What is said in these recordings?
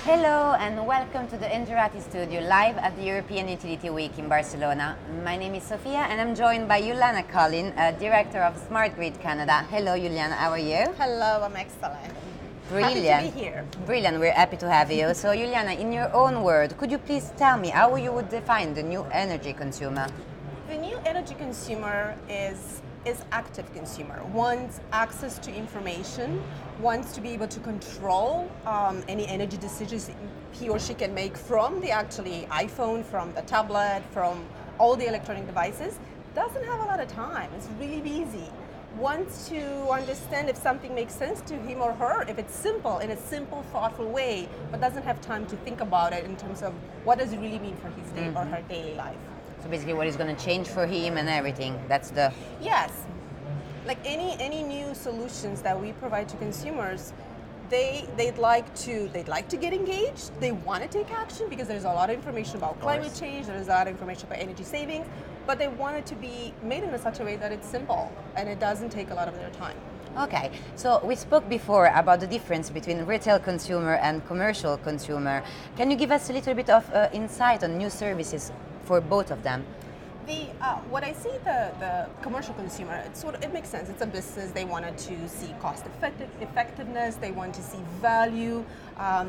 Hello and welcome to the Engerati studio live at the European Utility Week in Barcelona. My name is Sophia and I'm joined by Iuliana Calin, Director of Smart Grid Canada. Hello Iuliana, how are you? Hello, I'm excellent. Brilliant. Happy to be here. Brilliant, we're happy to have you. So Iuliana, in your own word, could you please tell me how you would define the new energy consumer? The new energy consumer is active consumer, wants access to information, wants to be able to control any energy decisions he or she can make from the actually iPhone, from the tablet, from all the electronic devices. Doesn't have a lot of time, it's really busy. Wants to understand if something makes sense to him or her, if it's simple, in a simple, thoughtful way, but doesn't have time to think about it in terms of what does it really mean for his day or her daily life. So basically what is going to change for him and everything, that's the... Yes, like any new solutions that we provide to consumers, they'd like to get engaged. They want to take action because there's a lot of information about climate change. There's a lot of information about energy savings, but they want it to be made in such a way that it's simple and it doesn't take a lot of their time. Okay, so we spoke before about the difference between retail consumer and commercial consumer. Can you give us a little bit of insight on new services for both of them? What I see the commercial consumer, it makes sense. It's a business. They wanted to see cost effectiveness. They want to see value.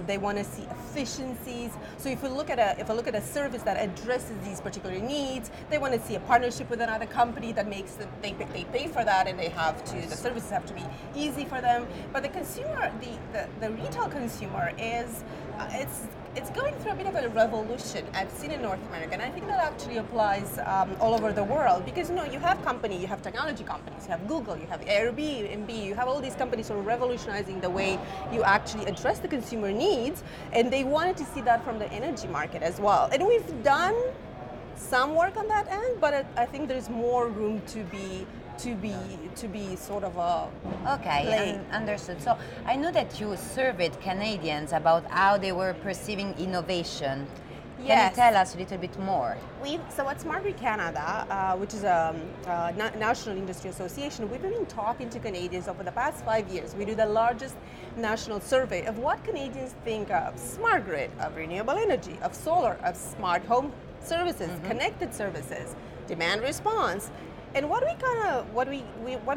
They want to see efficiencies. So if we look at a service that addresses these particular needs, they want to see a partnership with another company that makes they pay for that, and the services have to be easy for them. But the consumer, the retail consumer is it's going through a bit of a revolution. I've seen in North America, and I think that actually applies all over the world, because you have technology companies, you have Google, you have Airbnb, you have all these companies sort of revolutionizing the way you actually address the consumer needs, and they wanted to see that from the energy market as well. And we've done some work on that end, but I think there's more room to be sort of a okay, understood. So I know that you surveyed Canadians about how they were perceiving innovation. Can Yes. you tell us a little bit more? So at Smart Grid Canada, which is a national industry association, we've been talking to Canadians over the past 5 years. We do the largest national survey of what Canadians think of smart grid, of renewable energy, of solar, of smart home services, connected services, demand response. And what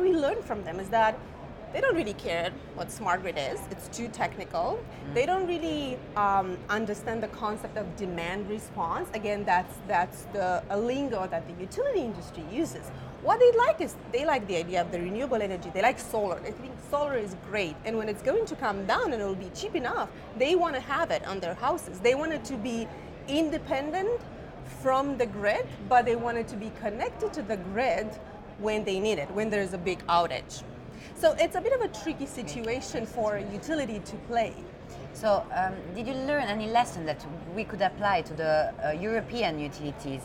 we learned from them is that they don't really care what smart grid is. It's too technical. They don't really understand the concept of demand response. Again, that's a lingo that the utility industry uses. What they like is they like the idea of the renewable energy. They like solar. They think solar is great. And when it's going to come down and it will be cheap enough, they want to have it on their houses. They want it to be independent from the grid, but they want it to be connected to the grid when they need it, when there's a big outage. So it's a bit of a tricky situation for a utility to play. So did you learn any lesson that we could apply to the European utilities?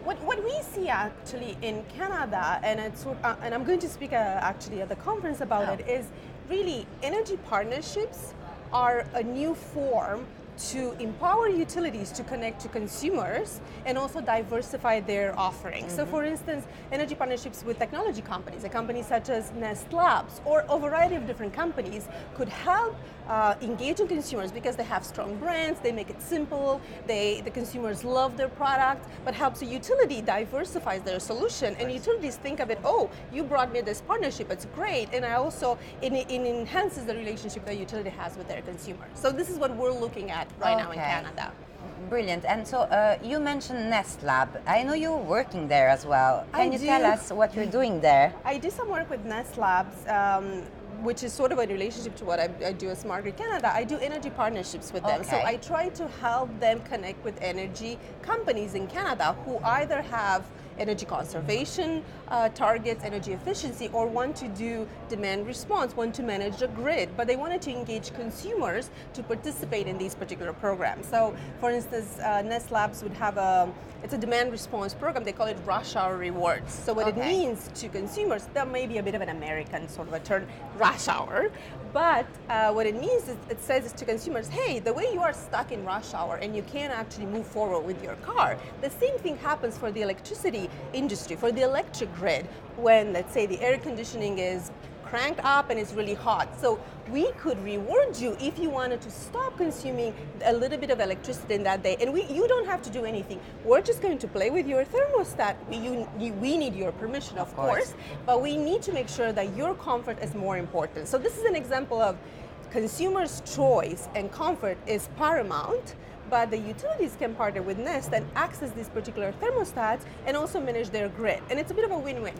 What we see actually in Canada, and I'm going to speak actually at the conference about it, is really energy partnerships are a new form to empower utilities to connect to consumers and also diversify their offerings. So for instance, energy partnerships with technology companies, a company such as Nest Labs or a variety of different companies could help engaging consumers because they have strong brands, they make it simple, the consumers love their product, but helps a utility diversify their solution. And utilities think of it, oh, you brought me this partnership, it's great, and it enhances the relationship the utility has with their consumers. So this is what we're looking at right now in Canada. Brilliant. And so you mentioned Nest Lab. I know you're working there as well. Can you tell us what you're doing there? I do some work with Nest Labs, which is sort of a relationship to what I do at Smart Grid Canada. I do energy partnerships with them. So I try to help them connect with energy companies in Canada who either have energy conservation targets, energy efficiency, or want to do demand response, want to manage the grid, but they wanted to engage consumers to participate in these particular programs. So for instance, Nest Labs would have it's a demand response program. They call it rush hour rewards. So what it means to consumers, that may be a bit of an American sort of a term, rush hour, but what it means is it says to consumers, hey, the way you are stuck in rush hour and you can't actually move forward with your car, the same thing happens for the electricity industry, for the electric grid, when let's say the air conditioning is cranked up and it's really hot. So we could reward you if you wanted to stop consuming a little bit of electricity in that day. And you don't have to do anything. We're just going to play with your thermostat. We need your permission, of course, but we need to make sure that your comfort is more important. So this is an example of consumers' choice and comfort is paramount, but the utilities can partner with Nest and access these particular thermostats and also manage their grid. And it's a bit of a win-win.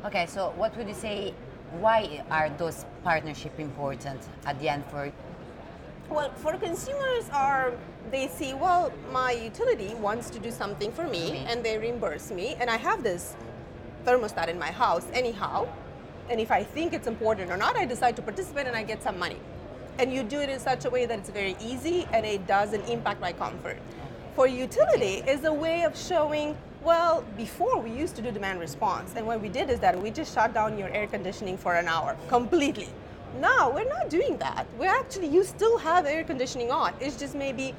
Okay, so what would you say, why are those partnerships important at the end for? Well, for consumers they see, well, my utility wants to do something for me and they reimburse me, and I have this thermostat in my house anyhow, and if I think it's important or not, I decide to participate and I get some money. And you do it in such a way that it's very easy and it doesn't impact my comfort. For utility is a way of showing, well, before we used to do demand response, and what we did is that we just shut down your air conditioning for an hour completely. Now we're not doing that. You still have air conditioning on. It's just maybe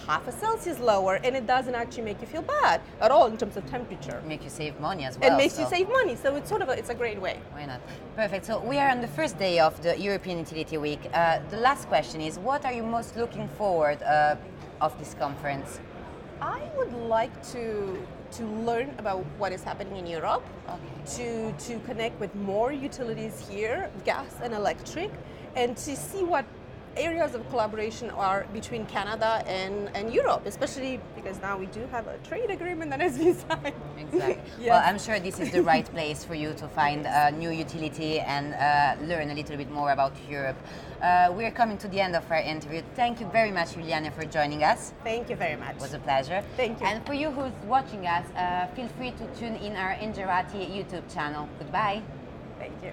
half a Celsius lower, and it doesn't actually make you feel bad at all in terms of temperature. Make you save money as well. It makes you save money, so it's it's a great way. Why not? Perfect. So we are on the first day of the European Utility Week. The last question is, what are you most looking forward of this conference? I would like to learn about what is happening in Europe, to connect with more utilities here, gas and electric, and to see what areas of collaboration are between Canada and Europe, especially because now we do have a trade agreement that has been signed. Exactly. Yes. Well, I'm sure this is the right place for you to find a new utility and learn a little bit more about Europe. We're coming to the end of our interview. Thank you very much, Iuliana, for joining us. Thank you very much. It was a pleasure. Thank you. And for you who's watching us, feel free to tune in our Engerati YouTube channel. Goodbye. Thank you.